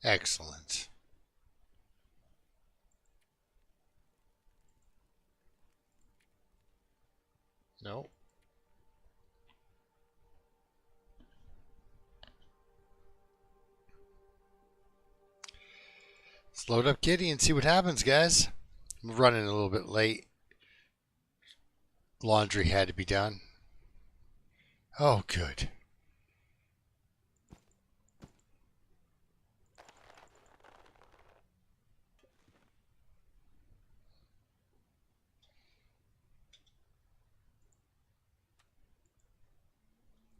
Excellent. No. Let's load up Kitty and see what happens, guys. I'm running a little bit late. Laundry had to be done. Oh, good.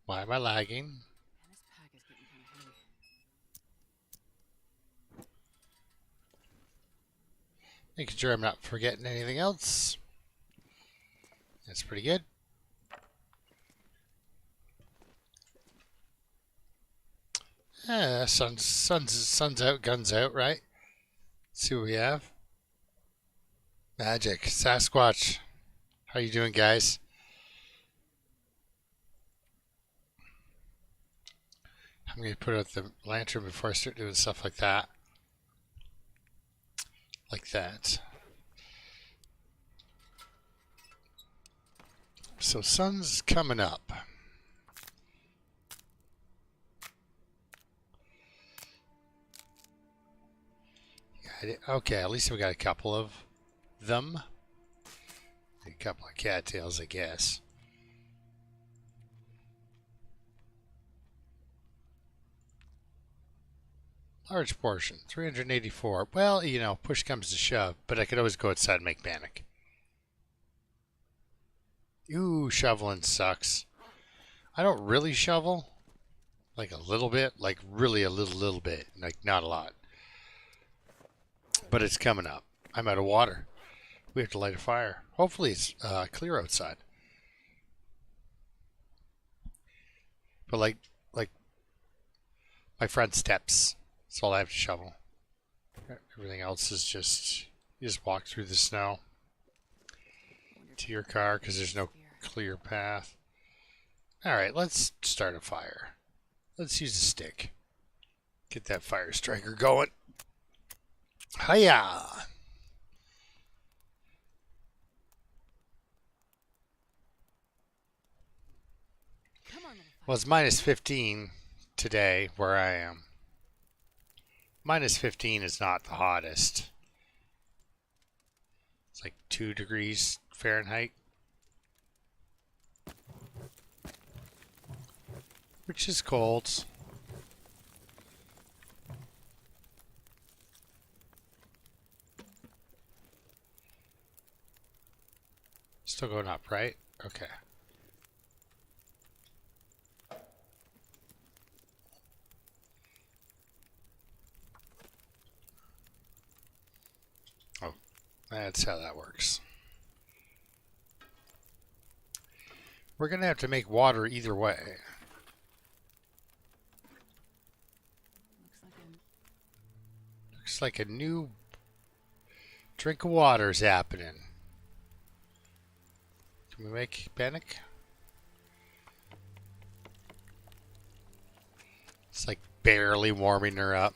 Why am I lagging? Making sure I'm not forgetting anything else. That's pretty good. Sun's out, guns out, right? Let's see what we have. Magic, Sasquatch. How you doing, guys? I'm going to put out the lantern before I start doing stuff like that. Like that. So sun's coming up. Okay, at least we got a couple of them. A couple of cattails, I guess. Large portion, 384. Well, you know, push comes to shove, but I could always go outside and make bannock. Ooh, shoveling sucks. I don't really shovel. Like a little bit, like really a little bit, like not a lot. But it's coming up. I'm out of water. We have to light a fire. Hopefully it's clear outside. But like my front steps. That's all I have to shovel. Everything else is just, you just walk through the snow to your car because there's no clear path. Alright, let's start a fire. Let's use a stick. Get that fire striker going. Hiya! Well, it's minus 15 today where I am. Minus 15 is not the hottest. It's like 2 degrees Fahrenheit. Which is cold. Still going up, right? Okay. Oh, that's how that works. We're going to have to make water either way. Looks like a new drink of water is happening. Can we make bannock? It's like barely warming her up.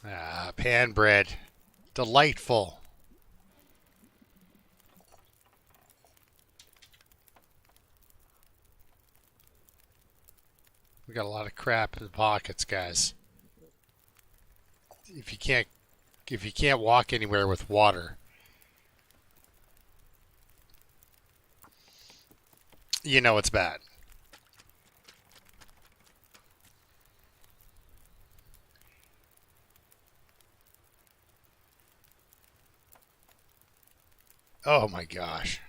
Ah, pan bread. Delightful. We got a lot of crap in the pockets, guys. If you can't walk anywhere with water, you know it's bad. Oh my gosh.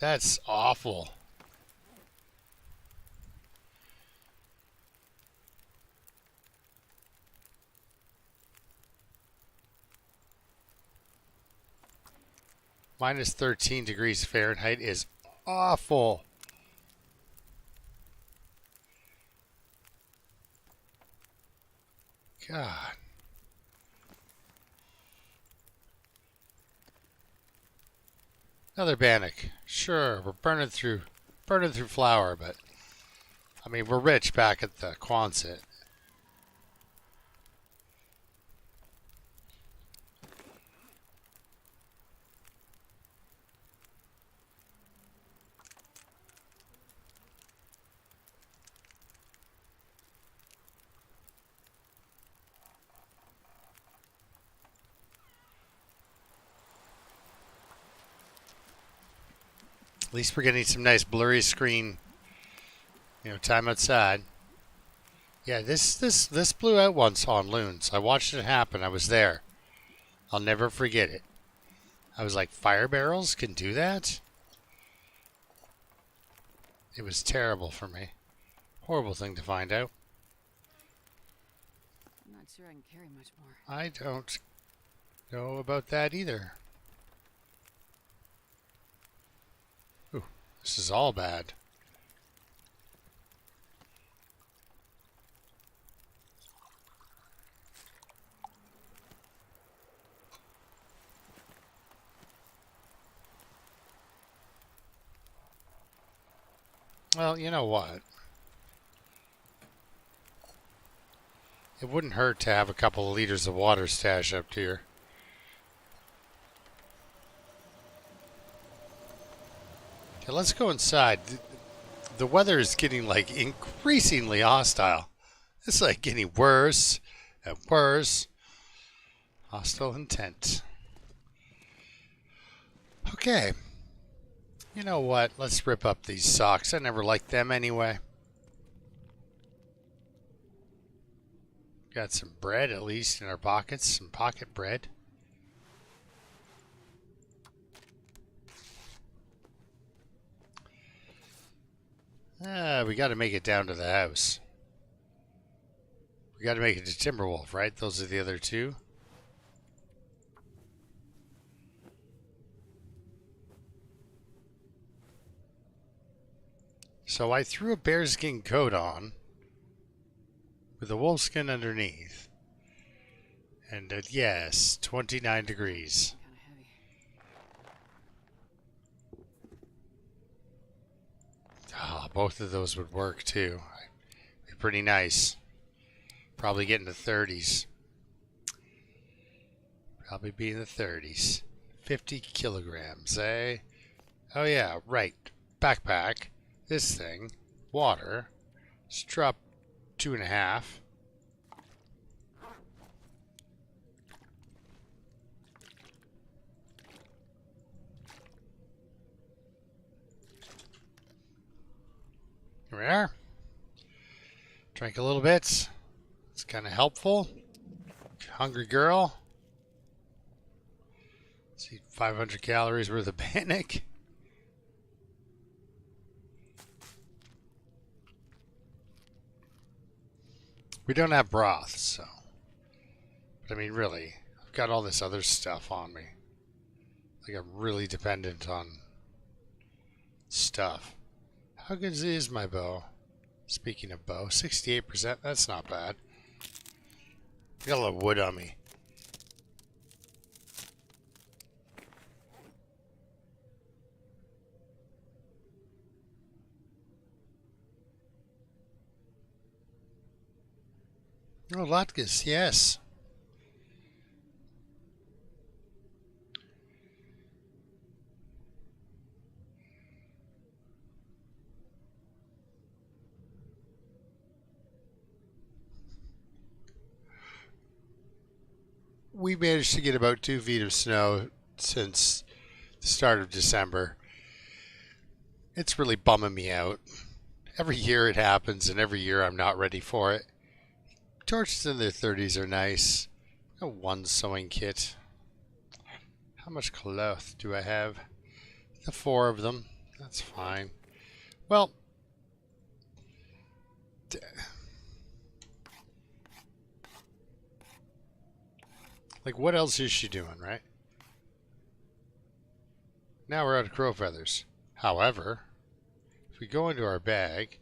That's awful. Minus 13 degrees Fahrenheit is awful. God. Another bannock. Sure, we're burning through flour, but I mean, we're rich back at the Quonset. At least we're getting some nice blurry screen, time outside. Yeah, this blew out once on loons. I watched it happen. I was there. I'll never forget it. I was like, fire barrels can do that? It was terrible for me. Horrible thing to find out. I'm not sure I can carry much more. I don't know about that either. Ooh, this is all bad. Well, you know what? It wouldn't hurt to have a couple of liters of water stashed up here. Okay, let's go inside. The weather is getting like increasingly hostile. It's like getting worse and worse. Hostile intent. Okay. You know what? Let's rip up these socks. I never liked them anyway. Got some bread at least in our pockets. Some pocket bread. We got to make it down to the house. We got to make it to Timberwolf, right? Those are the other two. So I threw a bearskin coat on with a wolfskin underneath. And yes, 29 degrees. Kind of heavy. Ah, both of those would work too. Be pretty nice. Probably get in the 30s. Probably be in the 30s. 50 kilograms, eh? Oh yeah, right. Backpack. This thing. Water. Strap 2.5. Here we are. Drank a little bit. It's kind of helpful. Hungry girl. Let's see, 500 calories worth of bannock. We don't have broth, so. But I mean, really, I've got all this other stuff on me. Like, I'm really dependent on stuff. How good is my bow? Speaking of bow, 68%, that's not bad. I got a lot of wood on me. Oh, latkes, yes. We managed to get about 2 feet of snow since the start of December. It's really bumming me out. Every year it happens, and every year I'm not ready for it. Torches in their 30s are nice. A one sewing kit. How much cloth do I have? The 4 of them. That's fine. Well, like, what else is she doing, right? Now we're out of crow feathers. However, if we go into our bag,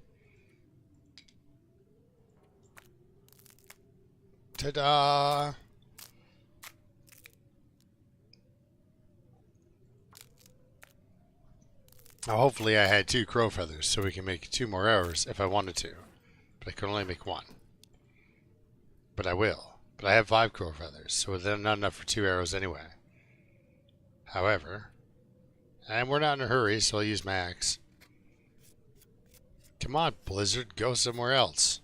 ta-da! Now, hopefully I had 2 crow feathers so we can make 2 more arrows if I wanted to. But I can only make 1. But I will. But I have 5 crow feathers, so they're not enough for 2 arrows anyway. However, and we're not in a hurry, so I'll use my axe. Come on, Blizzard, go somewhere else.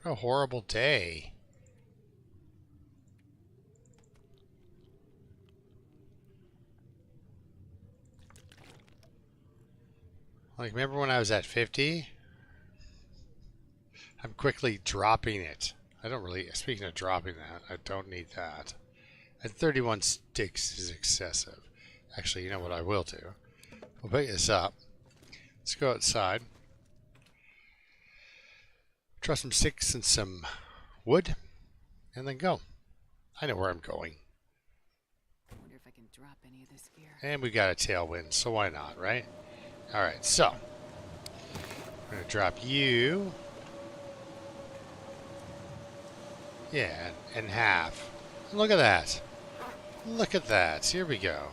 What a horrible day. Like, remember when I was at 50? I'm quickly dropping it. I don't really, speaking of dropping that, I don't need that. And 31 sticks is excessive. Actually, you know what I will do? We'll pick this up. Let's go outside. Draw some sticks and some wood, and then go. I know where I'm going. I wonder if I can drop any of this gear. And we got a tailwind, so why not, right? Alright, so. I'm going to drop you. Yeah, in half. Look at that. Look at that. Here we go.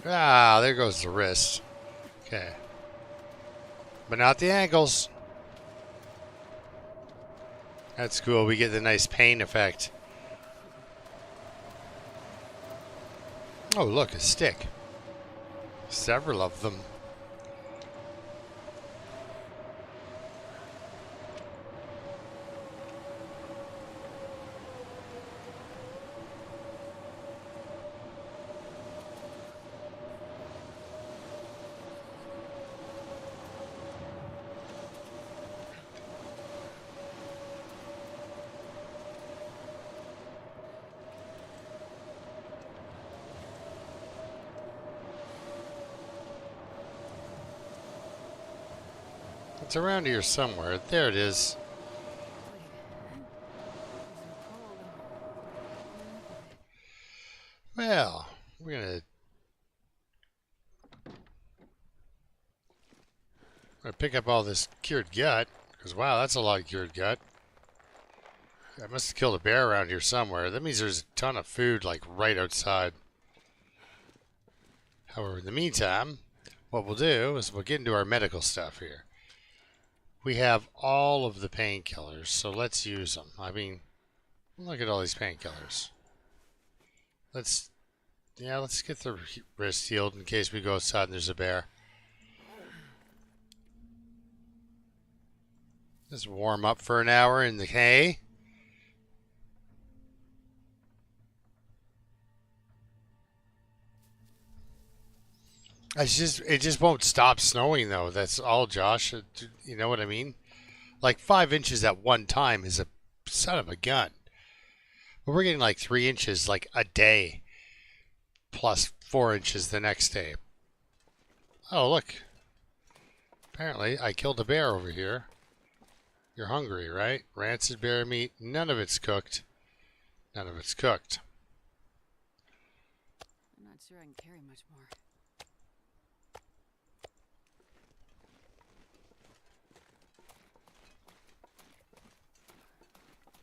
Ah, there goes the wrist. Okay. But not the ankles. That's cool. We get the nice pain effect. Oh, look, a stick. Several of them. It's around here somewhere. There it is. Well, we're gonna pick up all this cured gut, because wow, that's a lot of cured gut. I must have killed a bear around here somewhere. That means there's a ton of food like right outside. However, in the meantime, what we'll do is we'll get into our medical stuff here. We have all of the painkillers, so let's use them. I mean, look at all these painkillers. Let's get the wrist healed in case we go outside and there's a bear. Let's warm up for an hour in the hay. It just won't stop snowing though. That's all, Josh. You know what I mean? Like 5 inches at one time is a son of a gun. But we're getting like 3 inches like a day, plus 4 inches the next day. Oh look! Apparently I killed a bear over here. You're hungry, right? Rancid bear meat. None of it's cooked. None of it's cooked. I'm not sure I can carry much more.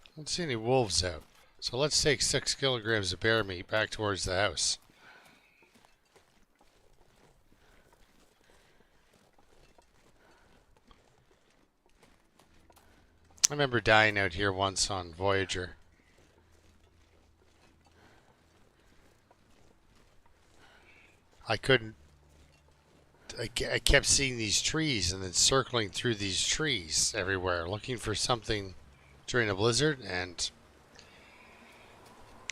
I don't see any wolves out. So let's take 6 kilograms of bear meat back towards the house. I remember dying out here once on Voyager. I kept seeing these trees and then circling through these trees everywhere, looking for something during a blizzard, and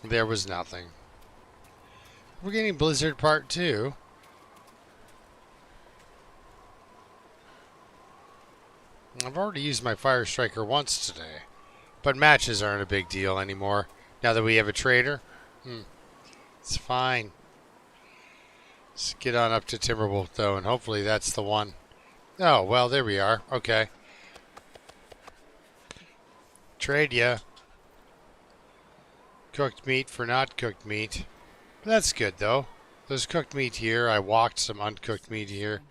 there was nothing. We're getting Blizzard Part 2. I've already used my Fire Striker once today. But matches aren't a big deal anymore. Now that we have a trader, it's fine. Let's get on up to Timberwolf, though, and hopefully that's the one. Oh, well, there we are. Okay. Trade ya. Cooked meat for not cooked meat. That's good, though. There's cooked meat here. I walked some uncooked meat here.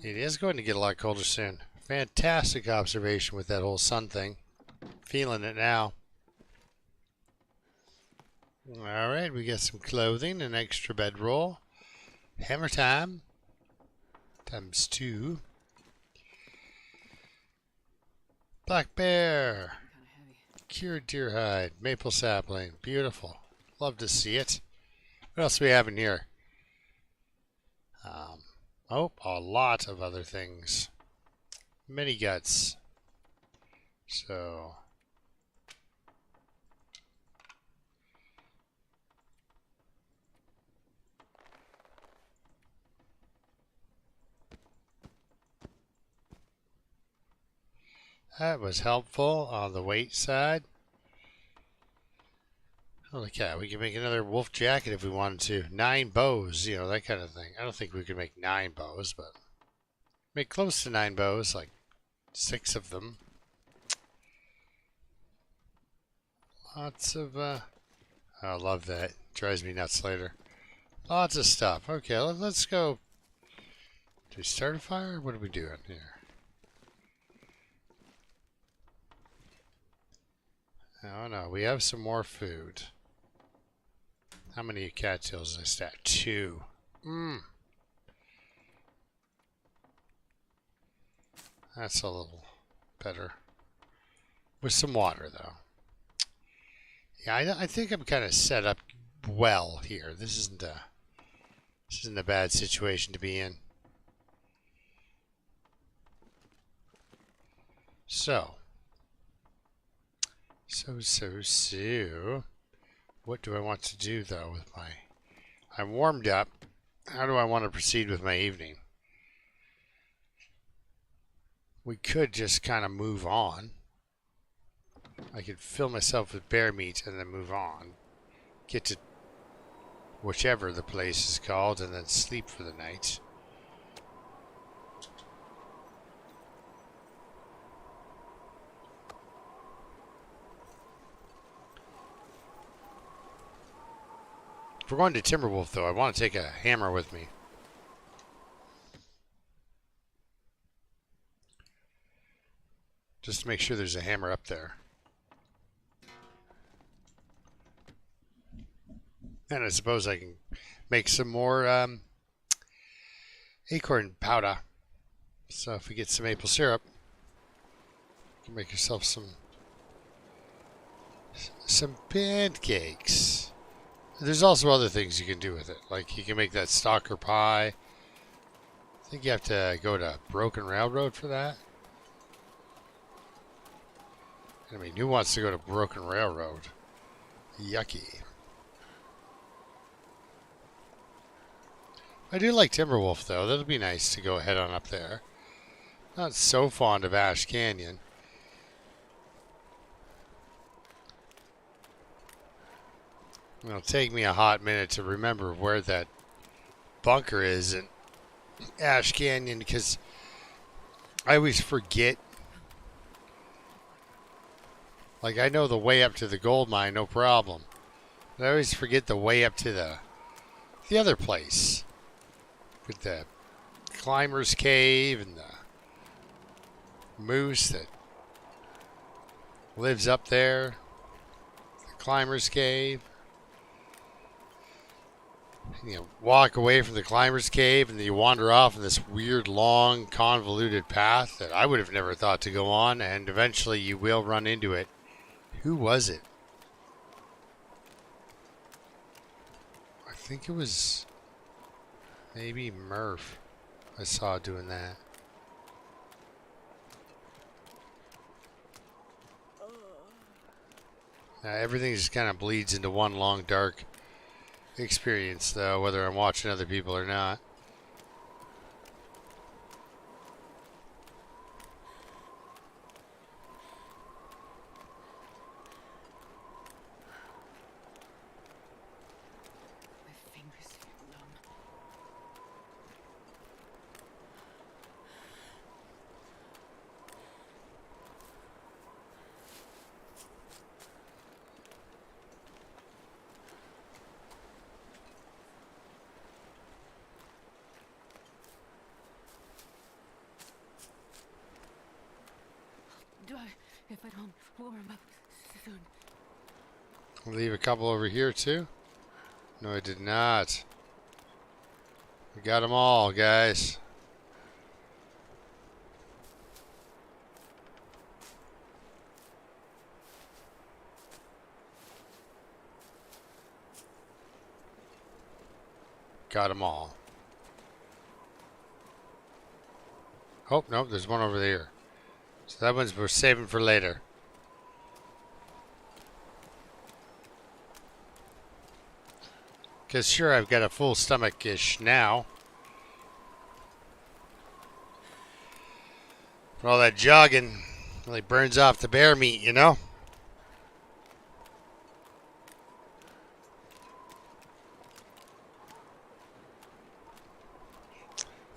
It is going to get a lot colder soon. Fantastic observation with that whole sun thing. Feeling it now. Alright, we got some clothing, an extra bedroll. Hammer time. Times 2. Black bear. Cured deer hide. Maple sapling. Beautiful. Love to see it. What else do we have in here? Oh, a lot of other things. Mini guts. So... that was helpful on the weight side. Holy cow, we can make another wolf jacket if we wanted to. 9 bows, you know, that kind of thing. I don't think we could make 9 bows, but make close to 9 bows, like 6 of them. Lots of, I love that. Drives me nuts later. Lots of stuff. Okay, let's go. Do we start a fire? What are we doing here? Oh no, we have some more food. How many cattails did I stack? 2. That's a little better. With some water, though. Yeah, I think I'm kind of set up well here. This isn't a bad situation to be in. So. What do I want to do, though, with my... I'm warmed up. How do I want to proceed with my evening? We could just kind of move on. I could fill myself with bear meat and then move on. Get to whichever the place is called and then sleep for the night. If we're going to Timberwolf, though, I want to take a hammer with me. Just to make sure there's a hammer up there. And I suppose I can make some more acorn powder. So if we get some maple syrup, you can make yourself some pancakes. There's also other things you can do with it. Like you can make that stalker pie. I think you have to go to Broken Railroad for that. I mean, who wants to go to Broken Railroad? Yucky. I do like Timberwolf, though. That'll be nice to go ahead on up there. Not so fond of Ash Canyon. It'll take me a hot minute to remember where that bunker is in Ash Canyon because I always forget. Like, I know the way up to the gold mine, no problem. But I always forget the way up to the other place. With the climber's cave and the moose that lives up there. The climber's cave. You know, walk away from the climber's cave and then you wander off in this weird, long, convoluted path that I would have never thought to go on, and eventually you will run into it. Who was it? I think it was maybe Murph I saw doing that. Now everything just kind of bleeds into one long, dark experience, though, whether I'm watching other people or not. at home. Warm up soon. Leave a couple over here too? No, I did not. We got them all, guys. Got them all. Oh, no, there's one over there. So that one's we're saving for later. Because sure, I've got a full stomach-ish now. But all that jogging really burns off the bear meat, you know?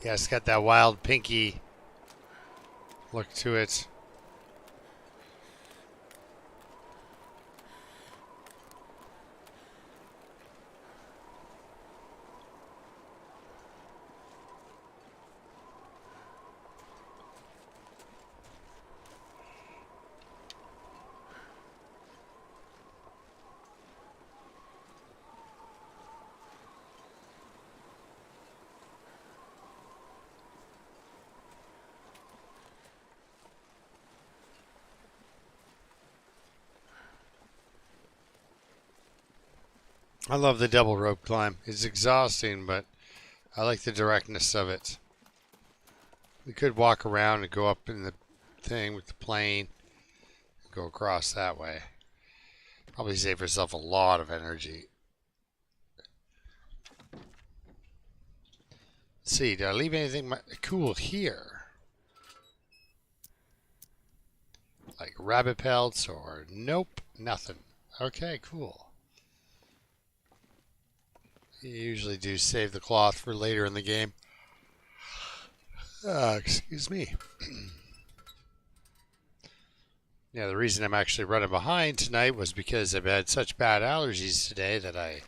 Yeah, it's got that wild pinky look to it. I love the double rope climb. It's exhausting, but I like the directness of it. We could walk around and go up in the thing with the plane and go across that way. Probably save yourself a lot of energy. Let's see, did I leave anything cool here? Like rabbit pelts or nope, nothing. Okay, cool. You usually do save the cloth for later in the game. Excuse me. Yeah, the reason I'm actually running behind tonight was because I've had such bad allergies today that I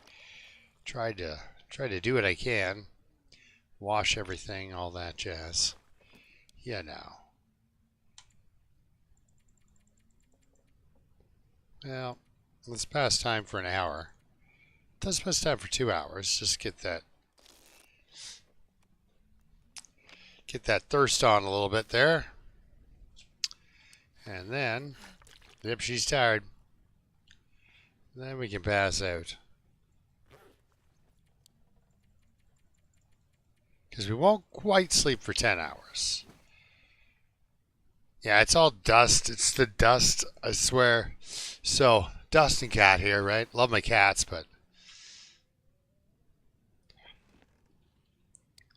tried to do what I can. Wash everything, all that jazz. Yeah, now. Well, let's pass time for an hour. Let's pass time for 2 hours. Just get that thirst on a little bit there. And then, yep, she's tired. Then we can pass out. Because we won't quite sleep for 10 hours. Yeah, it's all dust. It's the dust, I swear. So, dust and cat here, right? Love my cats, but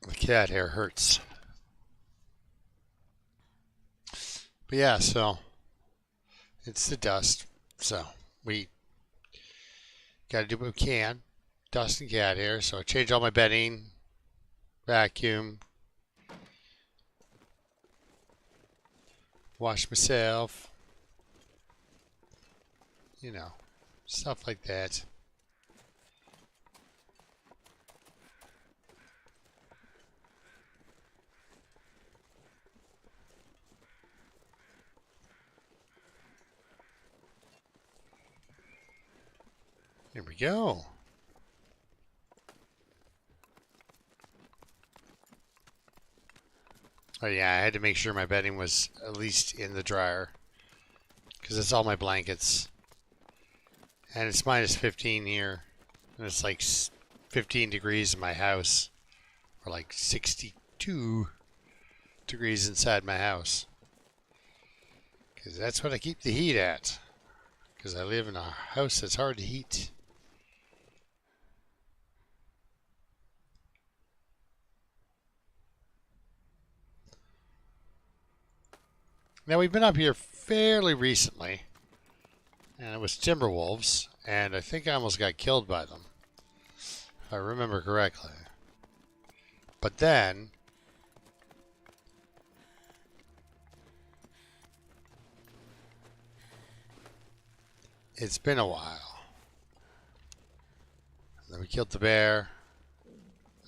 the cat hair hurts. But yeah, so it's the dust. So we got to do what we can. Dust and cat hair. So I change all my bedding, vacuum, wash myself. You know, stuff like that. Here we go. Oh yeah, I had to make sure my bedding was at least in the dryer. Because it's all my blankets. And it's minus 15 here. And it's like 15 degrees in my house. Or like 62 degrees inside my house. Because that's what I keep the heat at. Because I live in a house that's hard to heat. Now we've been up here fairly recently. And it was timber wolves. And I think I almost got killed by them. If I remember correctly. But then it's been a while. And then we killed the bear.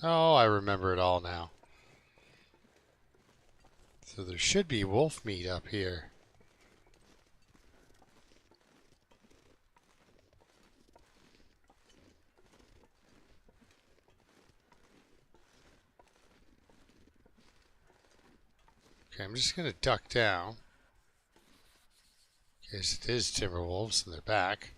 Oh, I remember it all now. So there should be wolf meat up here. Okay, I'm just gonna duck down. In case it is timber wolves and they're back.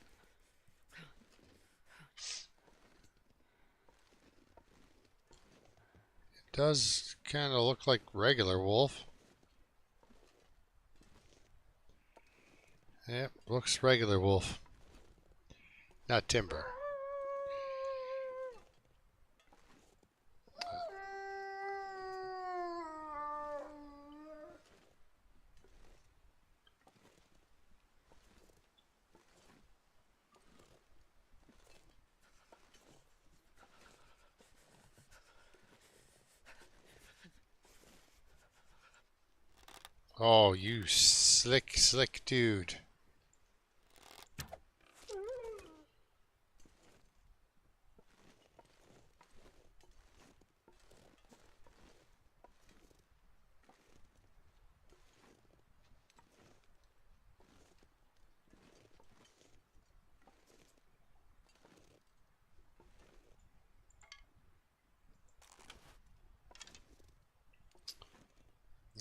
It does kind of look like regular wolf. Yep, looks regular wolf. Not timber. Oh, you slick dude.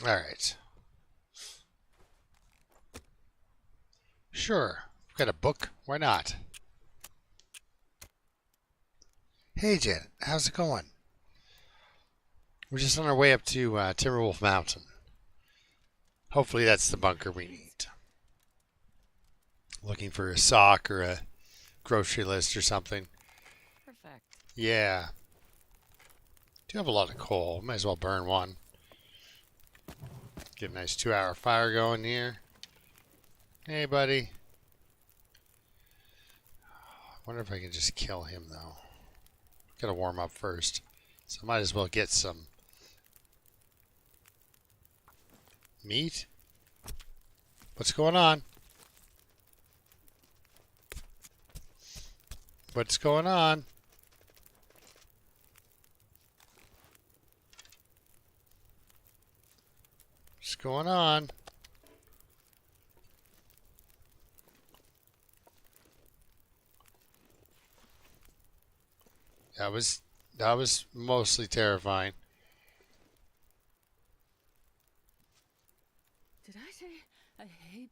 Alright. Sure. I've got a book. Why not? Hey, Jen. How's it going? We're just on our way up to Timberwolf Mountain. Hopefully that's the bunker we need. Looking for a sock or a grocery list or something. Perfect. Yeah. Do have a lot of coal. Might as well burn one. Get a nice 2-hour fire going here. Hey, buddy. I wonder if I can just kill him, though. Gotta warm up first. So I might as well get some meat. What's going on? What's going on? What's going on? That was mostly terrifying. Did I say I hate?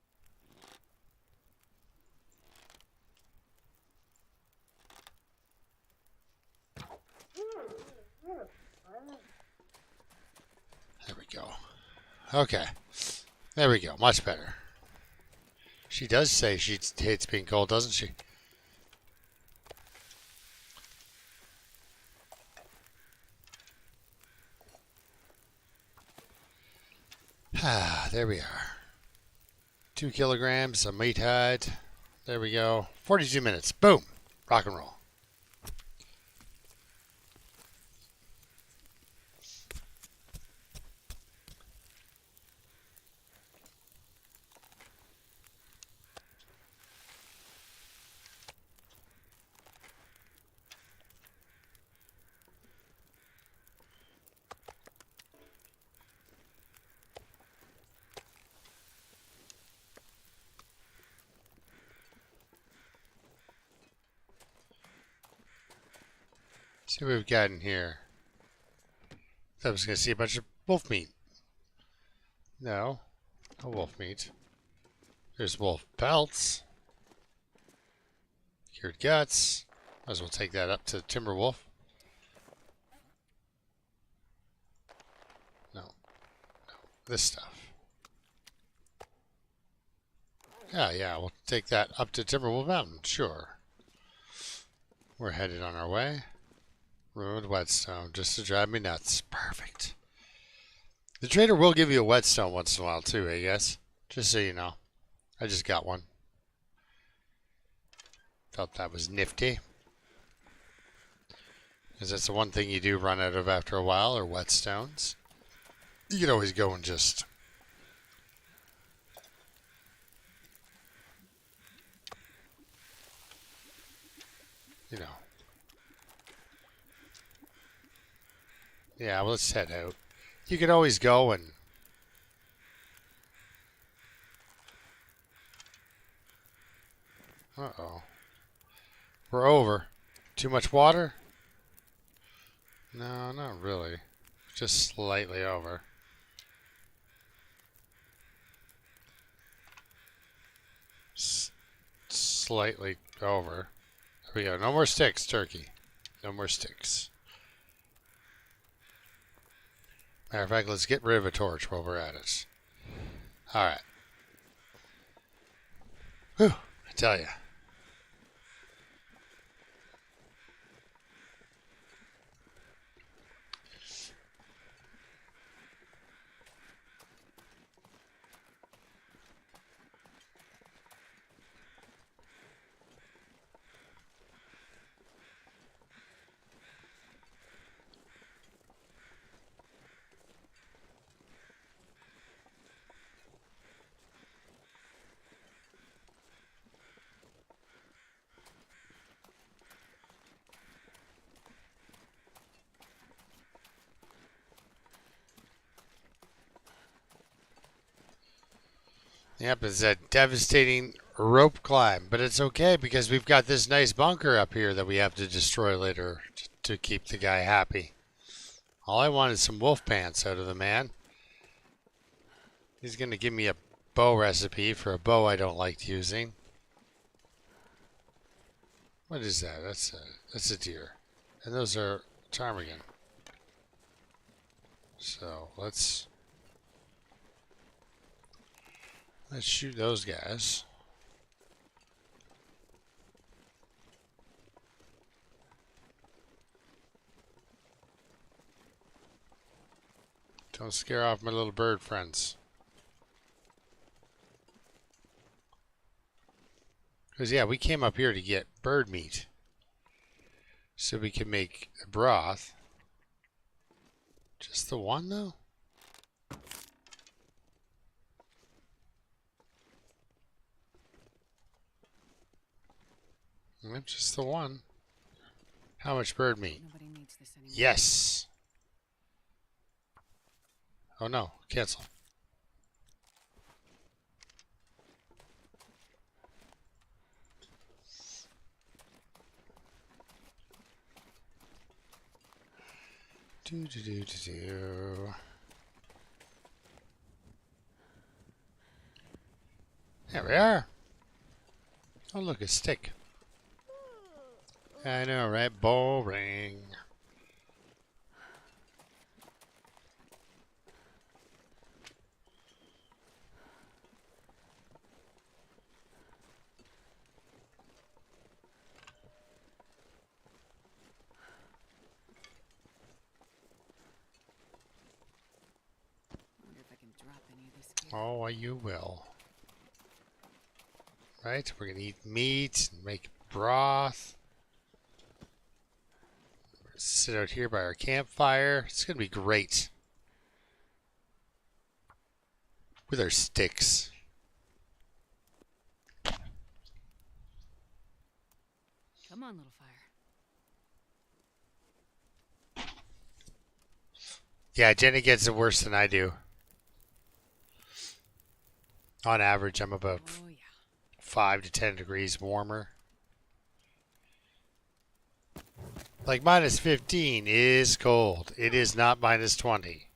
There we go. Okay. There we go. Much better. She does say she hates being cold, doesn't she? Ah, there we are. 2 kilograms of meat hide. There we go. 42 minutes. Boom. Rock and roll. See what we've got in here. I was going to see a bunch of wolf meat. No. No wolf meat. There's wolf pelts. Cured guts. Might as well take that up to the timber wolf. No. No. This stuff. Yeah, we'll take that up to Timberwolf Mountain. Sure. We're headed on our way. Ruined whetstone, just to drive me nuts. Perfect. The trader will give you a whetstone once in a while too, I guess. Just so you know. I just got one. Thought that was nifty. Because that's the one thing you do run out of after a while, are whetstones. You can always go and just... you know. Yeah, well, let's head out. You can always go and... uh-oh. We're over. Too much water? No, not really. Just slightly over. slightly over. There we go. No more sticks, turkey. No more sticks. Matter of fact, let's get rid of a torch while we're at it. Alright. Whew, I tell ya. Yep, it's a devastating rope climb, but it's okay because we've got this nice bunker up here that we have to destroy later to keep the guy happy. All I want is some wolf pants out of the man. He's going to give me a bow recipe for a bow I don't like using. What is that? That's a deer. And those are ptarmigan. So let's shoot those guys. Don't scare off my little bird friends. Because, yeah, we came up here to get bird meat. So we can make a broth. Just the one, though? Yep, just the one. How much bird meat? Nobody needs this anymore. Yes! Oh no, cancel. Do. There we are. Oh look, a stick. I know, right? Boring. Wonder if I can drop any of this gear. Oh, you will. Right? We're gonna eat meat and make broth. Sit out here by our campfire. It's gonna be great. With our sticks. Come on, little fire. Yeah, Jenny gets it worse than I do. On average, I'm about Oh yeah. 5 to 10 degrees warmer. Like minus 15 is cold. It is not minus 20.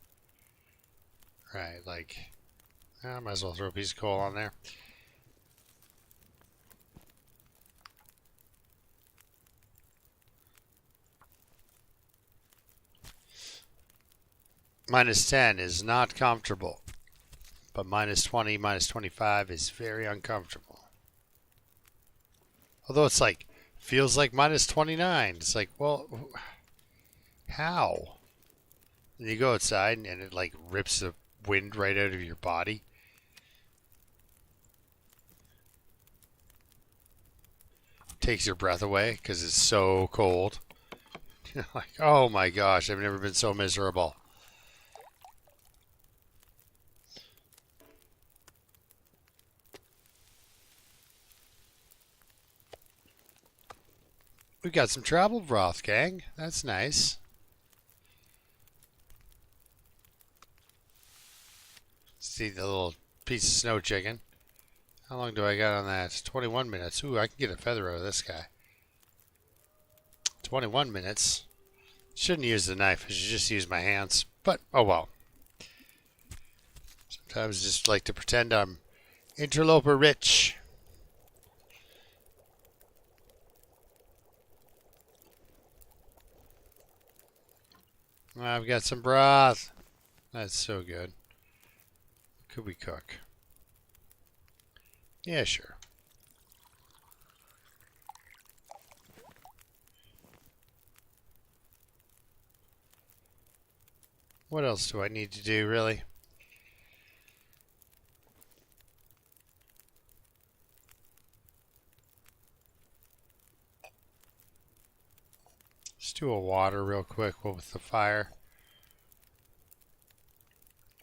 Right, like, I might as well throw a piece of coal on there. Minus 10 is not comfortable. But minus 20, minus 25 is very uncomfortable. Although it's like, feels like minus 29. It's like, well, how? And you go outside and it like rips the wind right out of your body. Takes your breath away because it's so cold. You're like, oh my gosh, I've never been so miserable. We've got some travel broth, gang. That's nice. See the little piece of snow chicken. How long do I got on that? 21 minutes. Ooh, I can get a feather out of this guy. 21 minutes. Shouldn't use the knife. I should just use my hands. But, oh well. Sometimes I just like to pretend I'm interloper rich. I've got some broth. That's so good. Could we cook? Yeah, sure. What else do I need to do, really? Let's do a water real quick with the fire.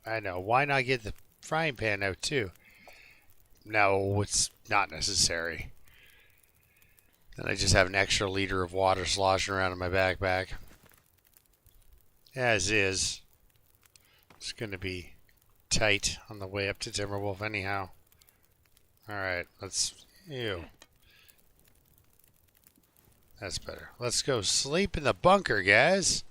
I know. Why not get the frying pan out, too? No, it's not necessary. Then I just have an extra liter of water sloshing around in my backpack. As is. It's going to be tight on the way up to Timberwolf anyhow. Alright, let's... Ew. That's better. Let's go sleep in the bunker, guys.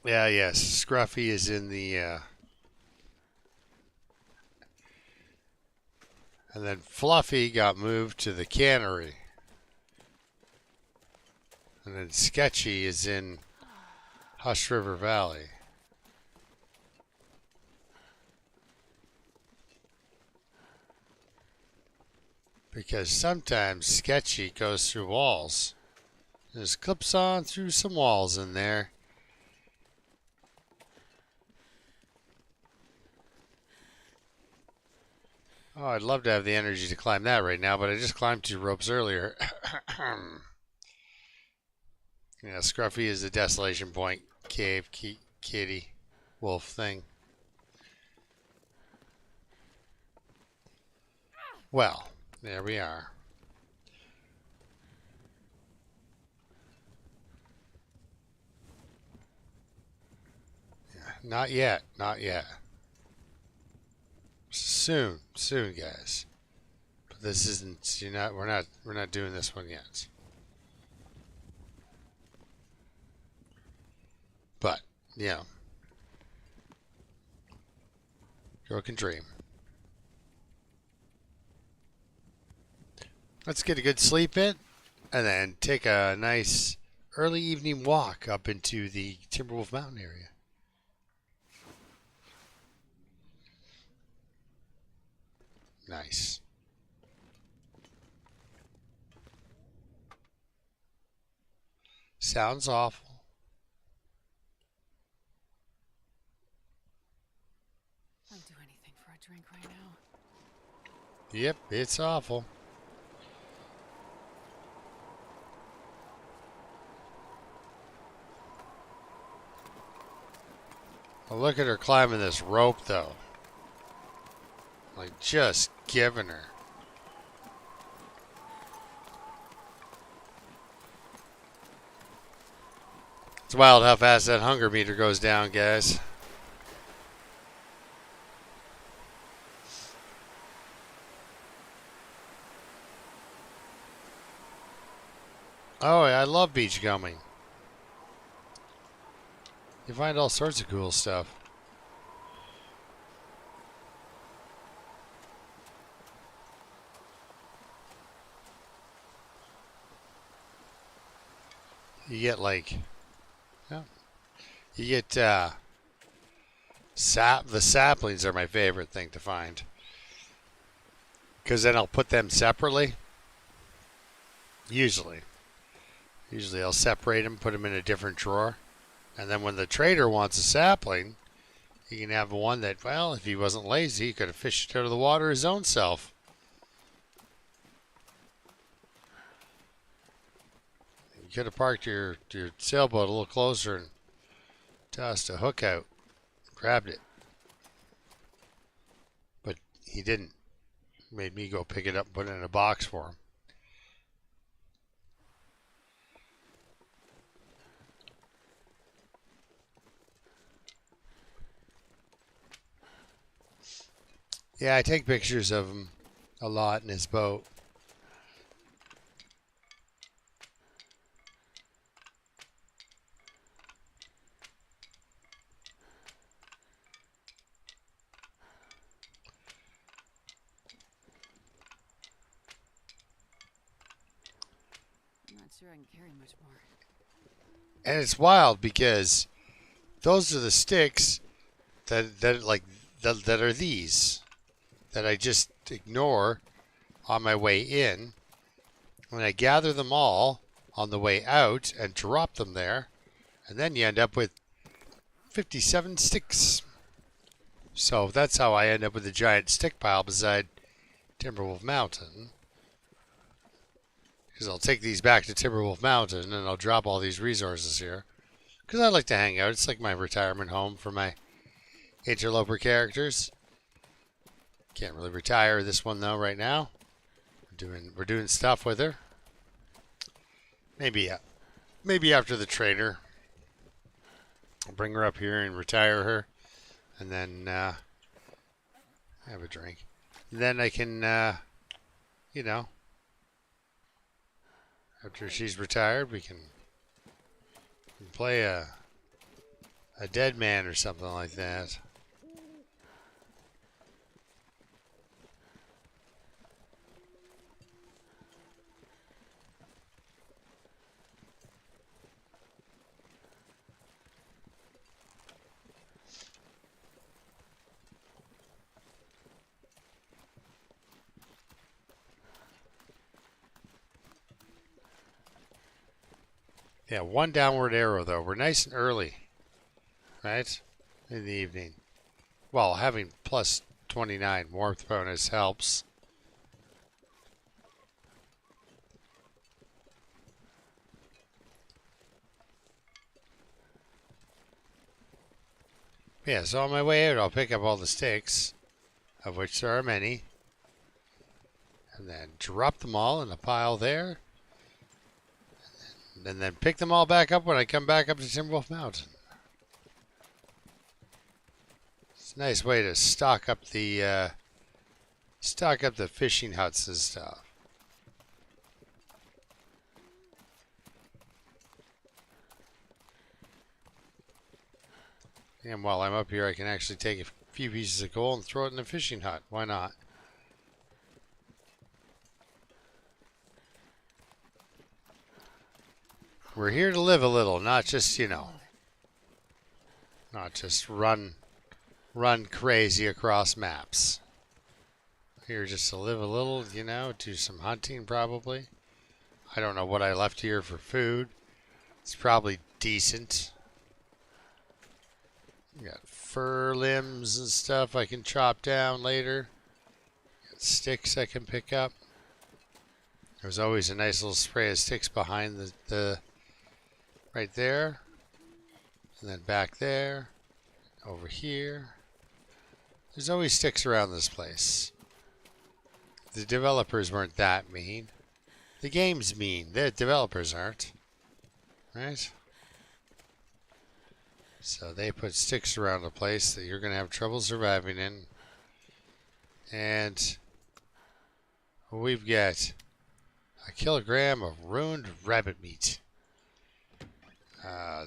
Yeah, yes. Scruffy is in the... And then Fluffy got moved to the cannery. And then Sketchy is in Hush River Valley. Because sometimes Sketchy goes through walls. Just clips on through some walls in there. Oh, I'd love to have the energy to climb that right now, but I just climbed 2 ropes earlier. Yeah, Scruffy is the Desolation Point cave kitty wolf thing. Well, there we are. Yeah, not yet, not yet. Soon, soon, guys. But this isn't. We're not doing this one yet. But yeah, girl can dream. Let's get a good sleep in, and then take a nice early evening walk up into the Timberwolf Mountain area. Nice. Sounds awful. I'd do anything for a drink right now. Yep, it's awful. Well, look at her climbing this rope, though. Like, just giving her. It's wild how fast that hunger meter goes down, guys. Oh, I love beachcombing. You find all sorts of cool stuff. You get like, yeah, you get the saplings are my favorite thing to find. Because then I'll put them separately. Usually I'll separate them, put them in a different drawer. And then when the trader wants a sapling, he can have one that, well, if he wasn't lazy, he could have fished it out of the water his own self. You could have parked your sailboat a little closer and tossed a hook out, grabbed it. But he didn't. Made me go pick it up and put it in a box for him. Yeah, I take pictures of him a lot in his boat. sure I can carry much more. And it's wild because those are the sticks that are these that I just ignore on my way in. When I gather them all on the way out and drop them there, and then you end up with 57 sticks. So that's how I end up with a giant stick pile beside Timberwolf Mountain. Because I'll take these back to Timberwolf Mountain and I'll drop all these resources here. Because I like to hang out. It's like my retirement home for my Interloper characters. Can't really retire this one though right now. We're doing stuff with her. Maybe after the trader. I'll bring her up here and retire her. And then have a drink. Then I can, you know, after she's retired, we can play a dead man or something like that. Yeah, one downward arrow though. We're nice and early, right? In the evening. Well, having plus 29 warmth bonus helps. Yeah, so on my way out, I'll pick up all the sticks, of which there are many, and then drop them all in a pile there, and then pick them all back up when I come back up to Timberwolf Mountain. It's a nice way to stock up the fishing huts and stuff. And while I'm up here, I can actually take a few pieces of coal and throw it in the fishing hut. Why not? We're here to live a little, not just, you know, not just run crazy across maps. Here just to live a little, you know, do some hunting probably. I don't know what I left here for food. It's probably decent. Got fir limbs and stuff I can chop down later. Got sticks I can pick up. There's always a nice little spray of sticks behind the right there. And then back there. Over here. There's always sticks around this place. The developers weren't that mean. The game's mean. The developers aren't. Right? So they put sticks around a place that you're going to have trouble surviving in. And we've got a kilogram of ruined rabbit meat.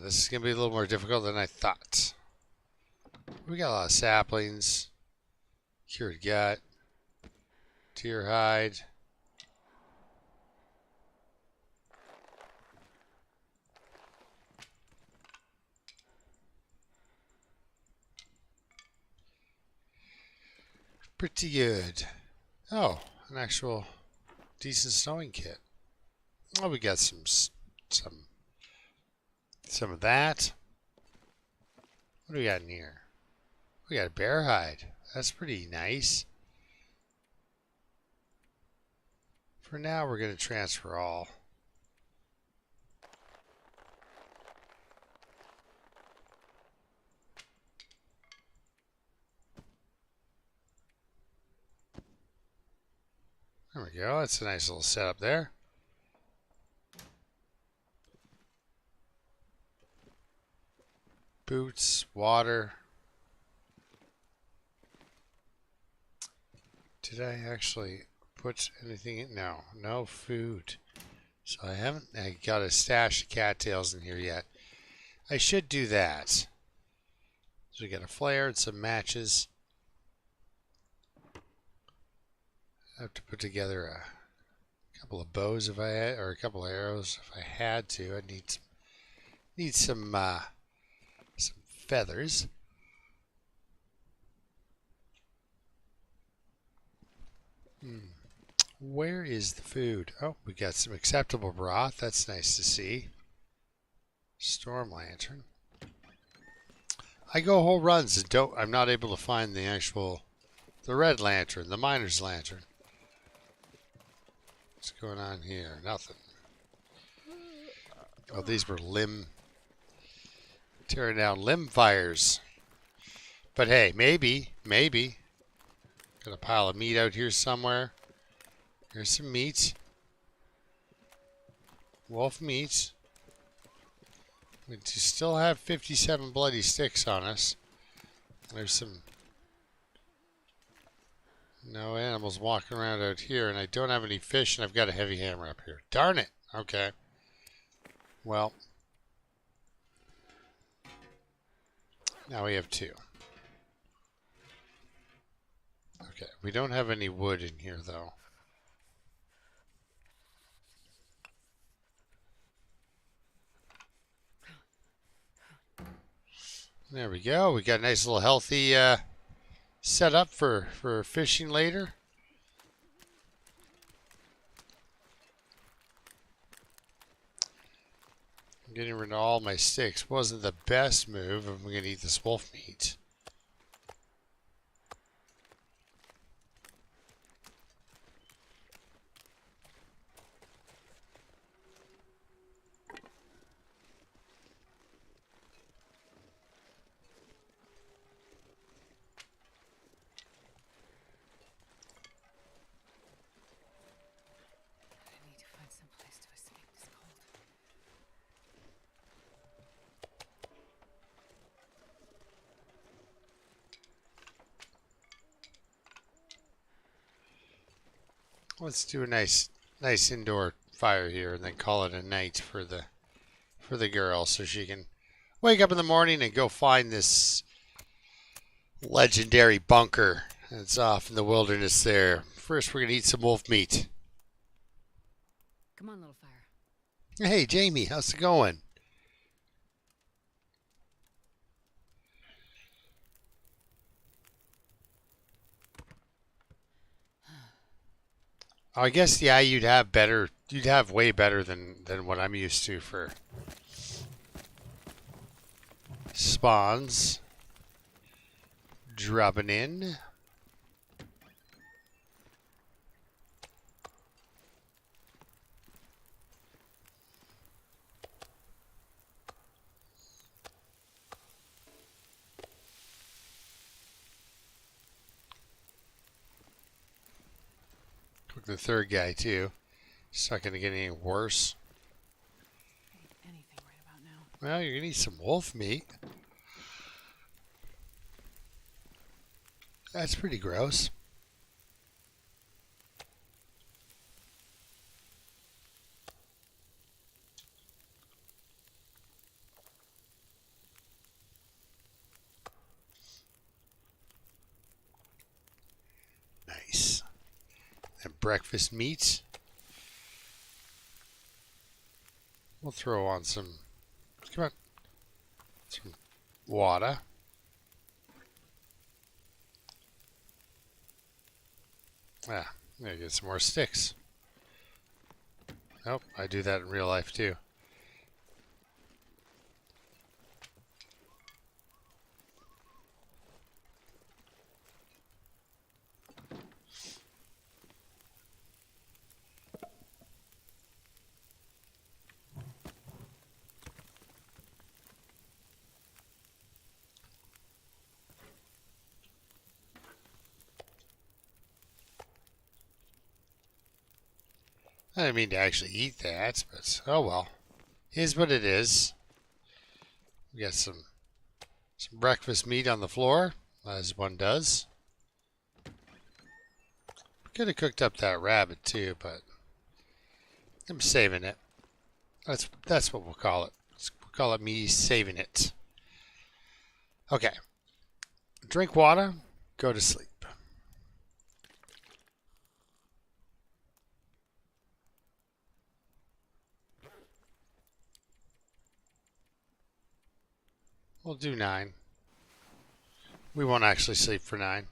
This is going to be a little more difficult than I thought. We got a lot of saplings, cured gut, deer hide. Pretty good. Oh, an actual decent sewing kit. Oh, we got some of that. What do we got in here? We got a bear hide. That's pretty nice. For now, we're going to transfer all. There we go. That's a nice little setup there. Boots, water. Did I actually put anything in? No, no food. So I got a stash of cattails in here yet. I should do that. So we got a flare and some matches. I have to put together a A couple of bows if I had, or a couple of arrows if I had to. I need some feathers. Where is the food? Oh, we got some acceptable broth. That's nice to see. Storm lantern. I go whole runs and I'm not able to find the red lantern, the miner's lantern. What's going on here? Nothing. Oh, these were tearing down limb fires. But hey, maybe. Got a pile of meat out here somewhere. Here's some meat. Wolf meat. We still have 57 bloody sticks on us. There's some no animals walking around out here, and I don't have any fish, and I've got a heavy hammer up here. Darn it! Okay. Well, now we have 2. Okay, we don't have any wood in here, though. There we go. We got a nice little healthy setup for fishing later. I'm getting rid of all my sticks. Wasn't the best move if I'm going to eat this wolf meat. Let's do a nice indoor fire here and then call it a night for the girl so she can wake up in the morning and go find this legendary bunker that's off in the wilderness there. First we're going to eat some wolf meat. Come on, little fire. Hey Jamie, how's it going? I guess, yeah, you'd have way better than what I'm used to for spawns dropping in. Took the third guy too. It's not going to get any worse. Anything right about now. Well, you're going to eat some wolf meat. That's pretty gross. Nice. And breakfast meat. We'll throw on some, come on, some water. Ah, I'm gonna get some more sticks. Oh, I do that in real life too. I didn't mean to actually eat that, but oh well. Is what it is. We got some breakfast meat on the floor, as one does. Could have cooked up that rabbit too, but I'm saving it. That's what we'll call it. We'll call it me saving it. Okay. Drink water, go to sleep. We'll do 9. We won't actually sleep for 9.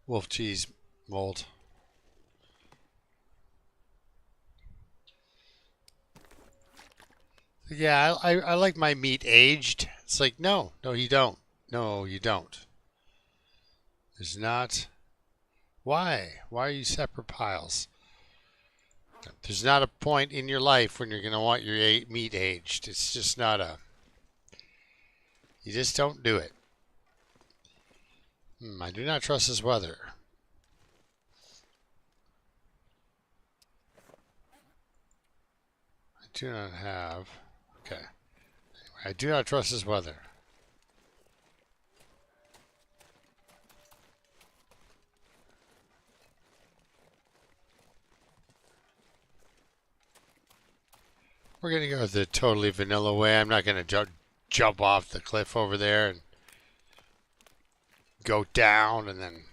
Wolf cheese mold. Yeah, I like my meat aged. It's like, no, you don't. No, you don't. There's not. Why? Why are you separate piles? There's not a point in your life when you're going to want your meat aged. It's just not a... You just don't do it. I do not trust this weather. I do not have... Okay. Anyway, I do not trust this weather. We're going to go the totally vanilla way. I'm not going to jump off the cliff over there and go down and then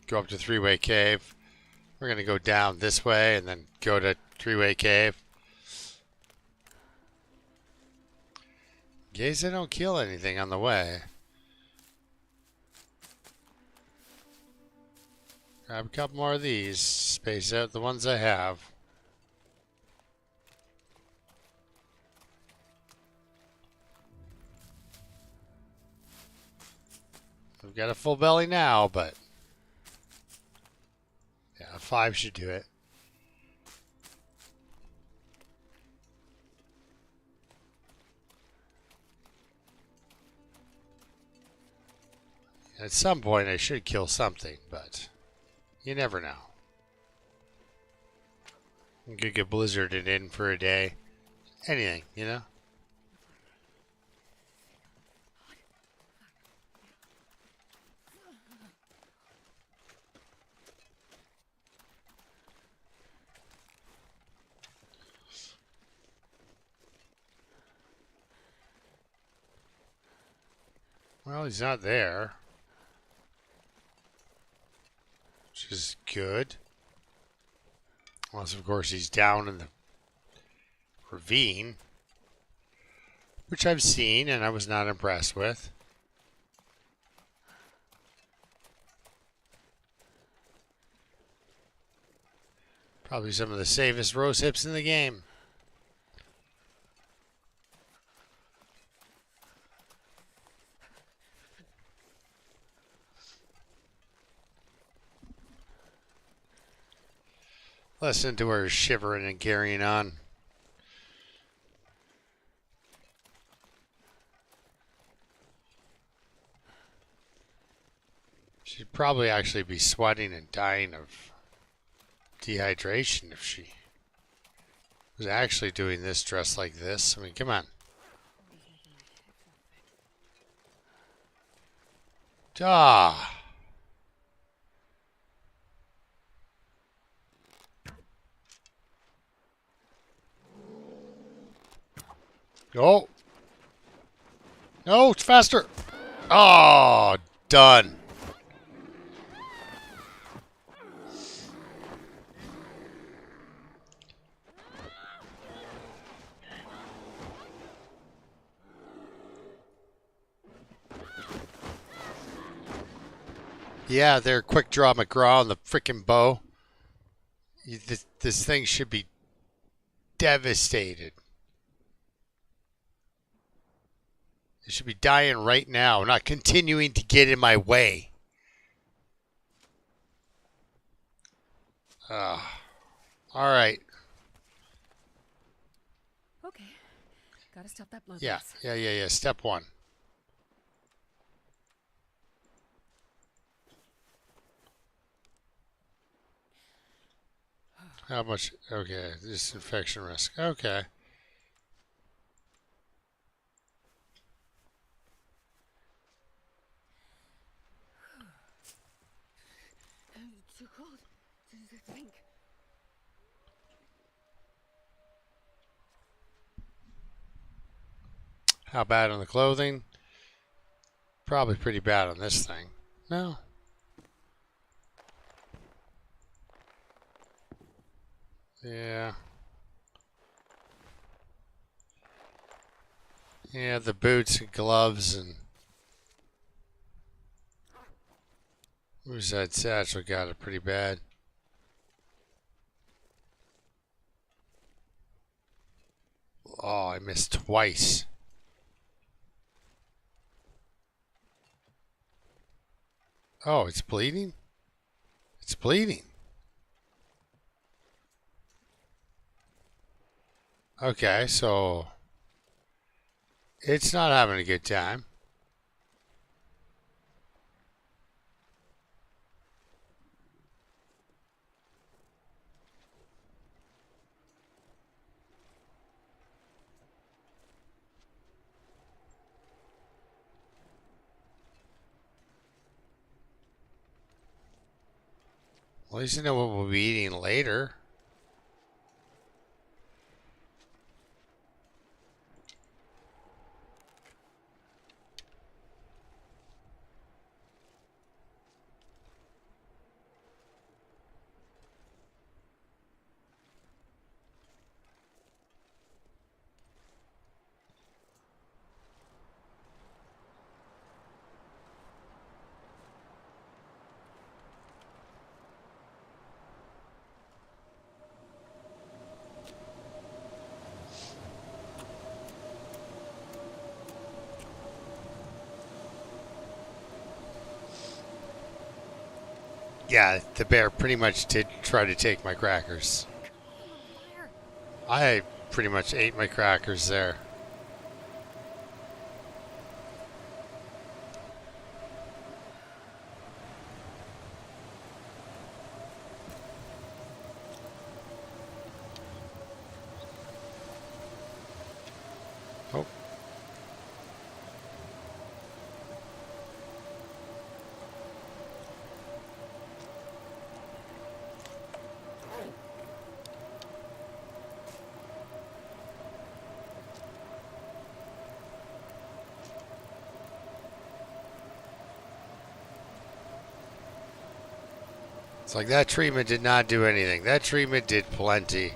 go up to Three-Way Cave. We're going to go down this way and then go to Three-Way Cave. In case I don't kill anything on the way. Grab a couple more of these. Space out the ones I have. We've got a full belly now, but yeah, 5 should do it. At some point I should kill something, but you never know. You could get blizzarded in for a day. Anything, you know? Well, he's not there. Which is good. Unless, of course, he's down in the ravine. Which I've seen and I was not impressed with. Probably some of the safest rose hips in the game. Listen to her shivering and carrying on. She'd probably actually be sweating and dying of dehydration if she was actually doing this dressed like this. I mean, come on. Ah. Oh. No, it's faster. Oh, done. Yeah, they're quick draw McGraw on the freaking bow. This thing should be devastated. It should be dying right now, not continuing to get in my way. All right. Okay. Gotta stop that blood. Yeah. Step 1. How much? Okay, disinfection risk. Okay. How bad on the clothing? Probably pretty bad on this thing. No. Yeah. Yeah, the boots and gloves and... Who's that satchel got it pretty bad. Oh, I missed twice. Oh, it's bleeding? It's bleeding. Okay, so... It's not having a good time. Well, at least you know what we'll be eating later. Yeah, the bear pretty much did try to take my crackers. I pretty much ate my crackers there. Oh. It's like that treatment did not do anything. That treatment did plenty.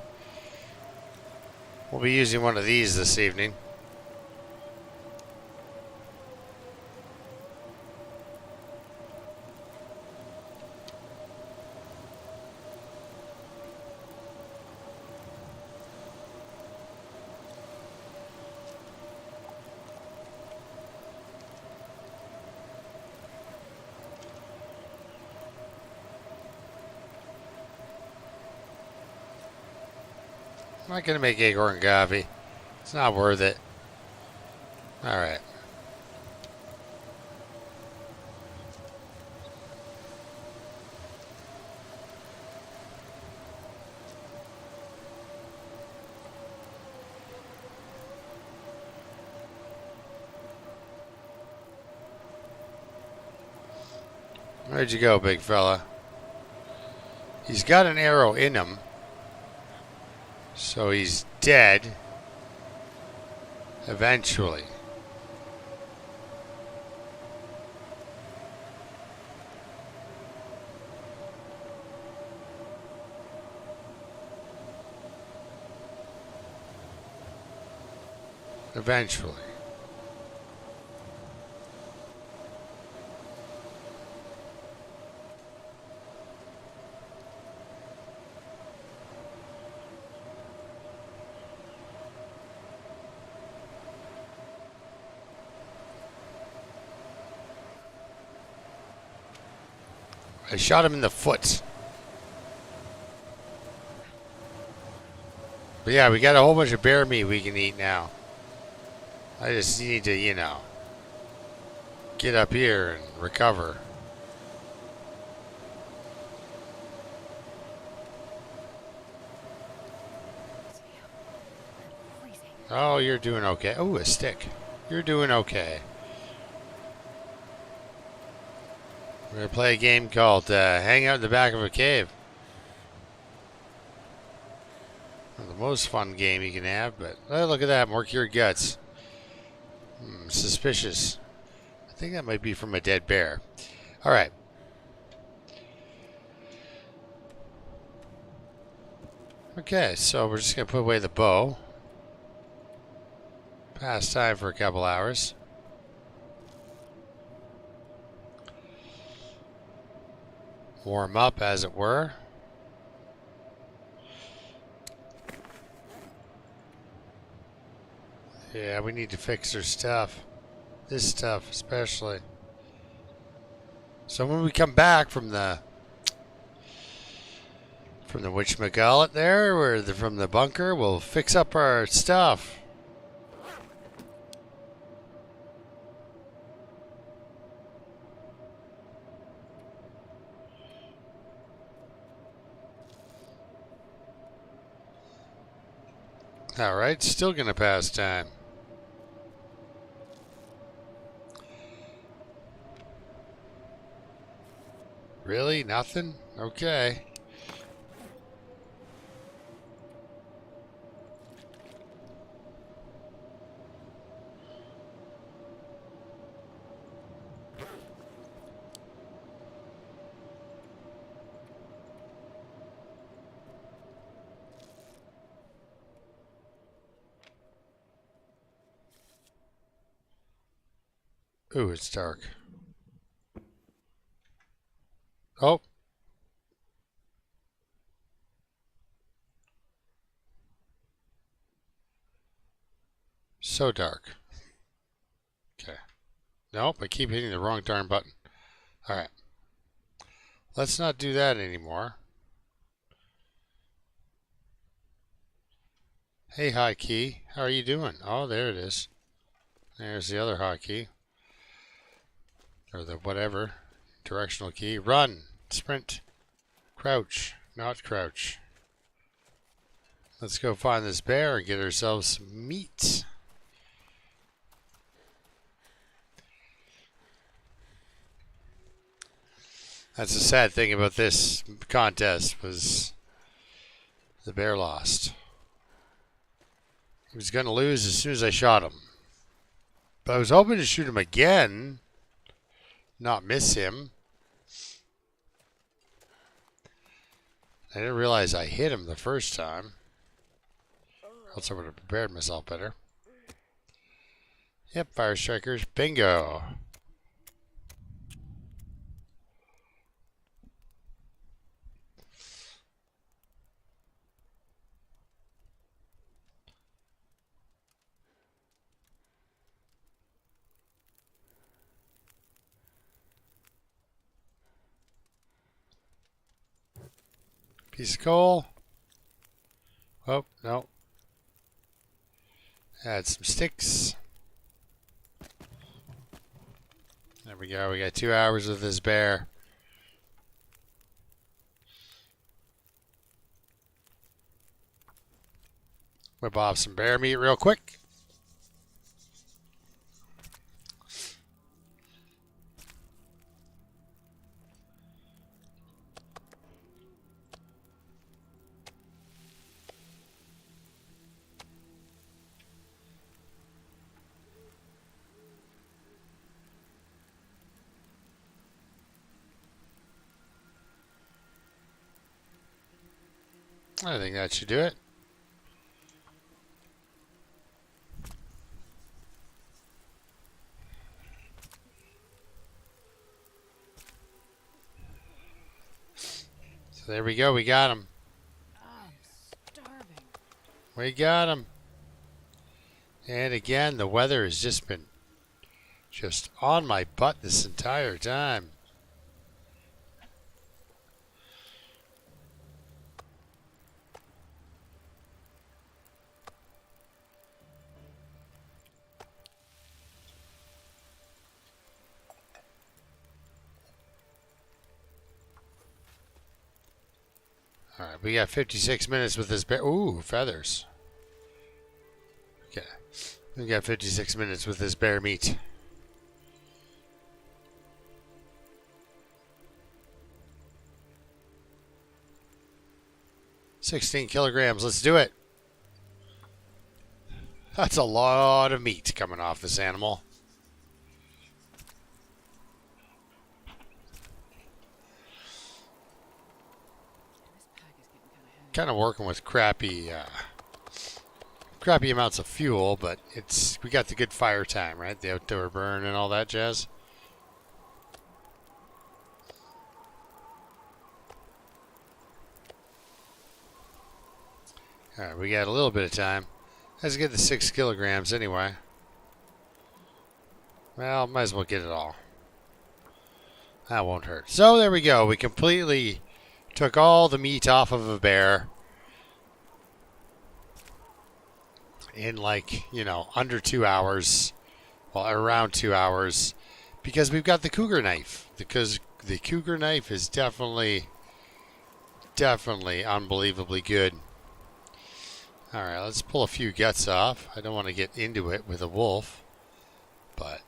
We'll be using one of these this evening. I'm not going to make acorn coffee. It's not worth it. Alright. Where'd you go, big fella? He's got an arrow in him. So he's dead. Eventually. Eventually. I shot him in the foot. But yeah, we got a whole bunch of bear meat we can eat now. I just need to, you know, get up here and recover. Oh, you're doing okay. Oh, a stick. You're doing okay. We're going to play a game called Hang Out in the Back of a Cave. Well, the most fun game you can have, but look at that, more cured guts. Suspicious. I think that might be from a dead bear. Alright. Okay, so we're just going to put away the bow. Pass time for a couple hours. Warm up, as it were. Yeah, we need to fix our stuff. This stuff, especially. So when we come back from the witchmacallit there, or from the bunker, we'll fix up our stuff. Alright, still gonna pass time. Really? Nothing? Okay. Ooh, it's dark. Oh. So dark. Okay. Nope, I keep hitting the wrong darn button. Alright. Let's not do that anymore. Hey, hotkey. How are you doing? Oh, there it is. There's the other hotkey. Or the whatever. Directional key. Run. Sprint. Crouch. Not crouch. Let's go find this bear and get ourselves some meat. That's the sad thing about this contest, was the bear lost. He was going to lose as soon as I shot him. But I was hoping to shoot him again, not miss him. I didn't realize I hit him the first time. Else I would have prepared myself better. Yep, fire strikers. Bingo. Piece of coal. Oh, no. Add some sticks. There we go. We got 2 hours with this bear. Whip off some bear meat real quick. I think that should do it. So there we go. We got him. I'm starving. We got him. And again, the weather has just been on my butt this entire time. Alright, we got 56 minutes with this bear. Ooh, feathers. Okay. We got 56 minutes with this bear meat. $16 kilograms. Let's do it. That's a lot of meat coming off this animal. This pack is getting kind of heavy. Kind of working with crappy amounts of fuel, but we got the good fire time, right? The outdoor burn and all that jazz. All right, we got a little bit of time. Let's get the 6 kilograms anyway. Well, might as well get it all. That won't hurt. So there we go. We completely took all the meat off of a bear in under 2 hours. Well, around 2 hours. Because we've got the cougar knife. Because the cougar knife is definitely unbelievably good. Alright, let's pull a few guts off. I don't want to get into it with a wolf. But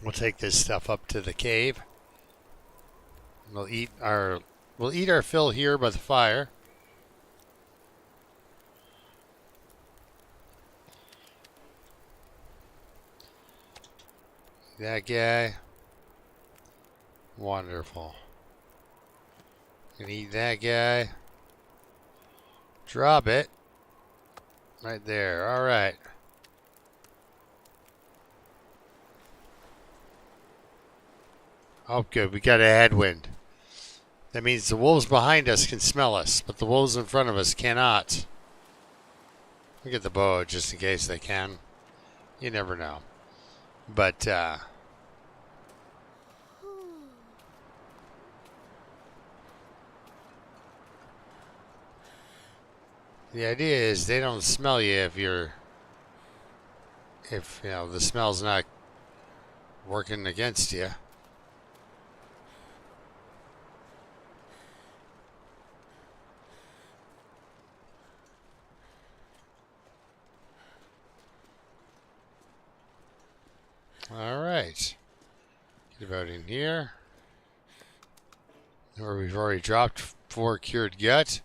we'll take this stuff up to the cave. We'll eat our fill here by the fire. That guy. Wonderful. Gonna eat that guy. Drop it. Right there. Alright. Oh, good. We got a headwind. That means the wolves behind us can smell us, but the wolves in front of us cannot. Look at the bow just in case they can. You never know. But, the idea is they don't smell you if the smell's not working against you. All right. Get about in here. Where we've already dropped 4 cured gut,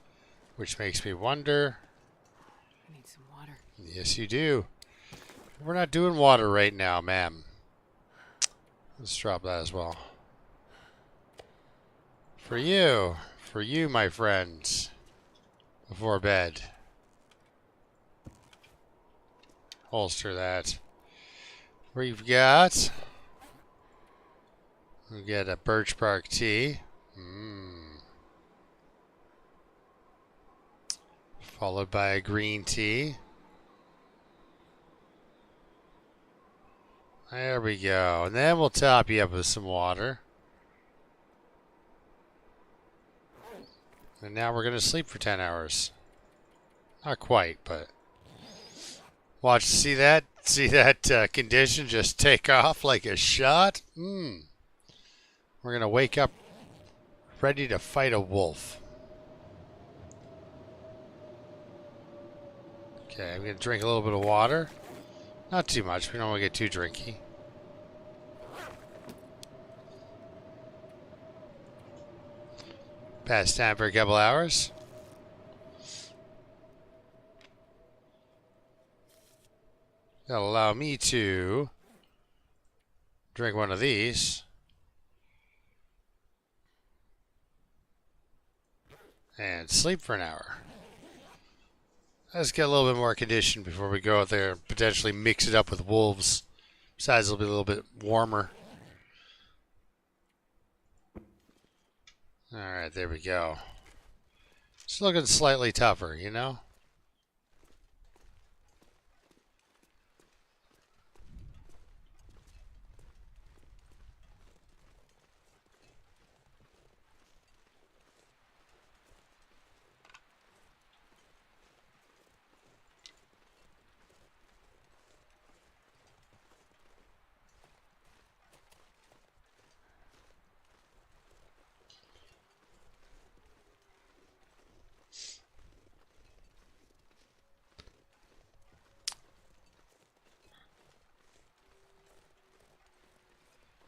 which makes me wonder. I need some water. Yes, you do. We're not doing water right now, ma'am. Let's drop that as well. For you, my friends. Before bed. Holster that. We've got a birch bark tea. Followed by a green tea. There we go. And then we'll top you up with some water. And now we're going to sleep for 10 hours. Not quite, but watch, see that condition just take off like a shot? We're going to wake up ready to fight a wolf. Okay, I'm going to drink a little bit of water. Not too much. We don't want to get too drinky. Past time for a couple hours. That'll allow me to drink one of these. And sleep for an hour. Let's get a little bit more condition before we go out there and potentially mix it up with wolves. Besides, it'll be a little bit warmer. Alright, there we go. It's looking slightly tougher, you know?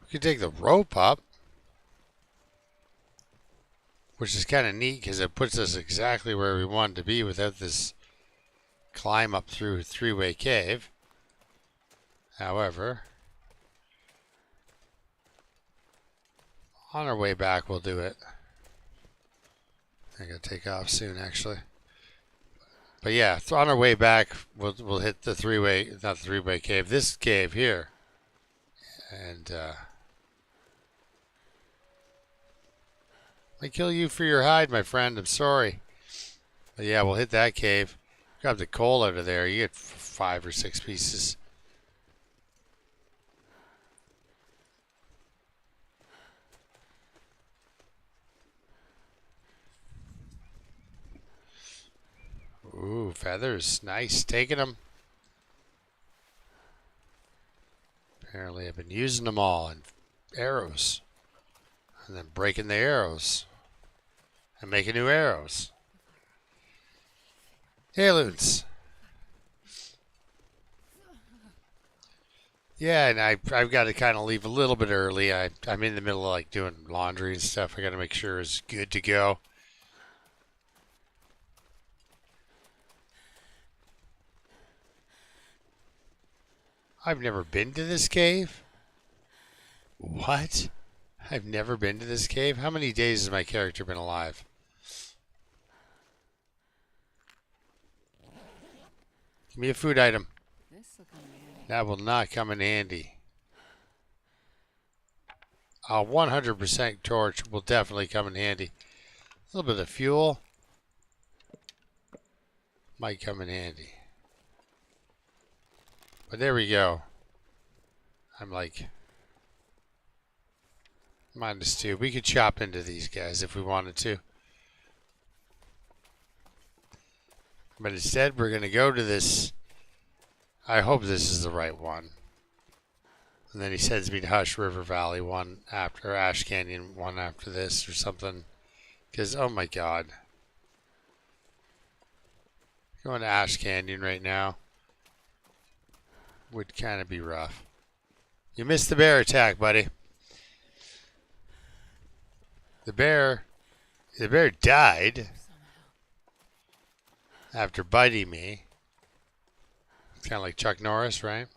We could take the rope up. which is kind of neat because it puts us exactly where we wanted to be without this climb up through three-way cave. However, on our way back we'll do it. I gotta take off soon actually. But yeah, so on our way back we'll hit the three-way, not the three-way cave, this cave here. And I kill you for your hide, my friend. I'm sorry. But yeah, we'll hit that cave. Grab the coal out of there. You get 5 or 6 pieces. Ooh, feathers. Nice. Taking them. Apparently I've been using them all. And arrows. And then breaking the arrows. And making new arrows. Hey, Loons. Yeah, and I've got to kind of leave a little bit early. I'm in the middle of like doing laundry and stuff. I got to make sure it's good to go. I've never been to this cave. What? I've never been to this cave? How many days has my character been alive? Give me a food item. This'll come in handy. That will not come in handy. A 100% torch will definitely come in handy. A little bit of fuel might come in handy. But there we go. I'm like -2. We could chop into these guys if we wanted to. But instead we're going to go to this. I hope this is the right one. And then he sends me to Hush River Valley one after, or Ash Canyon one after this or something. Because, oh my god. Going to Ash Canyon right now would kind of be rough. You missed the bear attack, buddy. The bear died after biting me. It's kind of like Chuck Norris, right?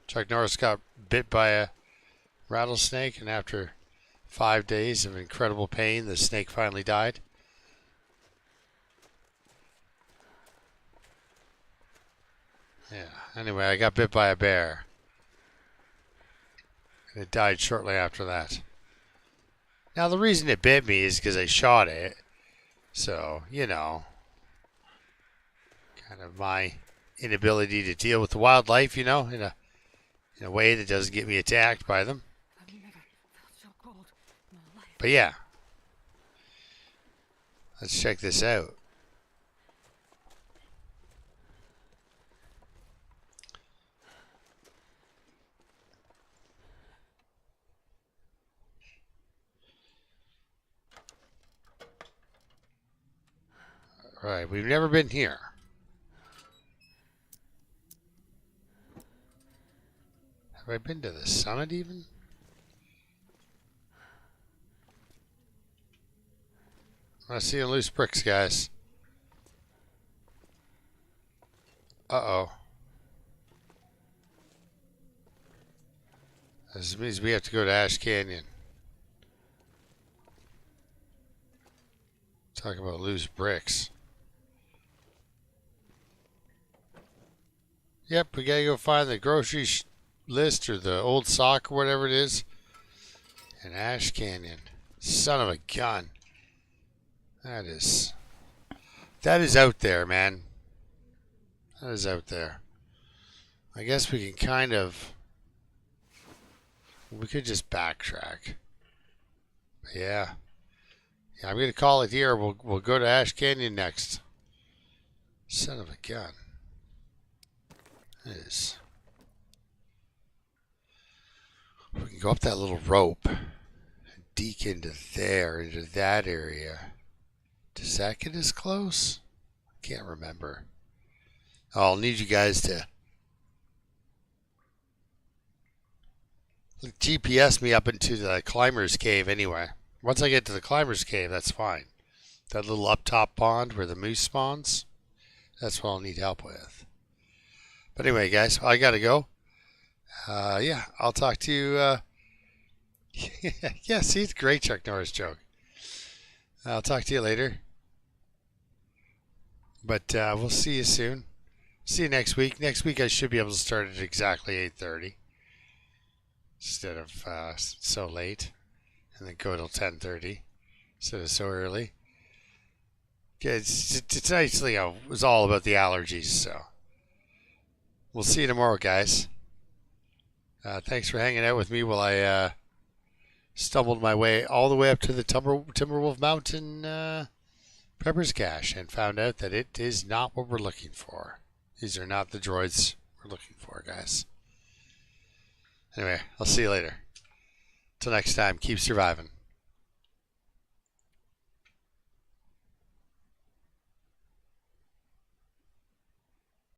Chuck Norris got bit by a rattlesnake, and after 5 days of incredible pain, the snake finally died. Yeah, anyway, I got bit by a bear. And it died shortly after that. Now, the reason it bit me is because I shot it. So, you know, kind of my inability to deal with the wildlife, you know, in a way that doesn't get me attacked by them. I've never felt so cold in my life. But yeah, let's check this out. All right, we've never been here. Have I been to the summit even? I see loose bricks, guys. Uh-oh. This means we have to go to Ash Canyon. Talk about loose bricks. Yep, we gotta go find the grocery list or the old sock or whatever it is in Ash Canyon. Son of a gun. That is out there, man. That is out there. I guess we can kind of, we could just backtrack. But yeah, I'm gonna call it here. We'll go to Ash Canyon next. Son of a gun. That is. We can go up that little rope and deke into there, into that area. Does that get us close? I can't remember. I'll need you guys to GPS me up into the climber's cave anyway. Once I get to the climber's cave, that's fine. That little up top pond where the moose spawns, that's what I'll need help with. But anyway, guys, I gotta go. Yeah, I'll talk to you. Yeah, see, it's a great Chuck Norris joke. I'll talk to you later. But we'll see you soon. See you next week. Next week I should be able to start at exactly 8:30 instead of so late, and then go till 10:30 instead of so early. Tonight's was all about the allergies, so we'll see you tomorrow, guys. Thanks for hanging out with me while I stumbled my way all the way up to the Timberwolf Mountain Pepper's Cache and found out that it is not what we're looking for. These are not the droids we're looking for, guys. Anyway, I'll see you later. Till next time, keep surviving.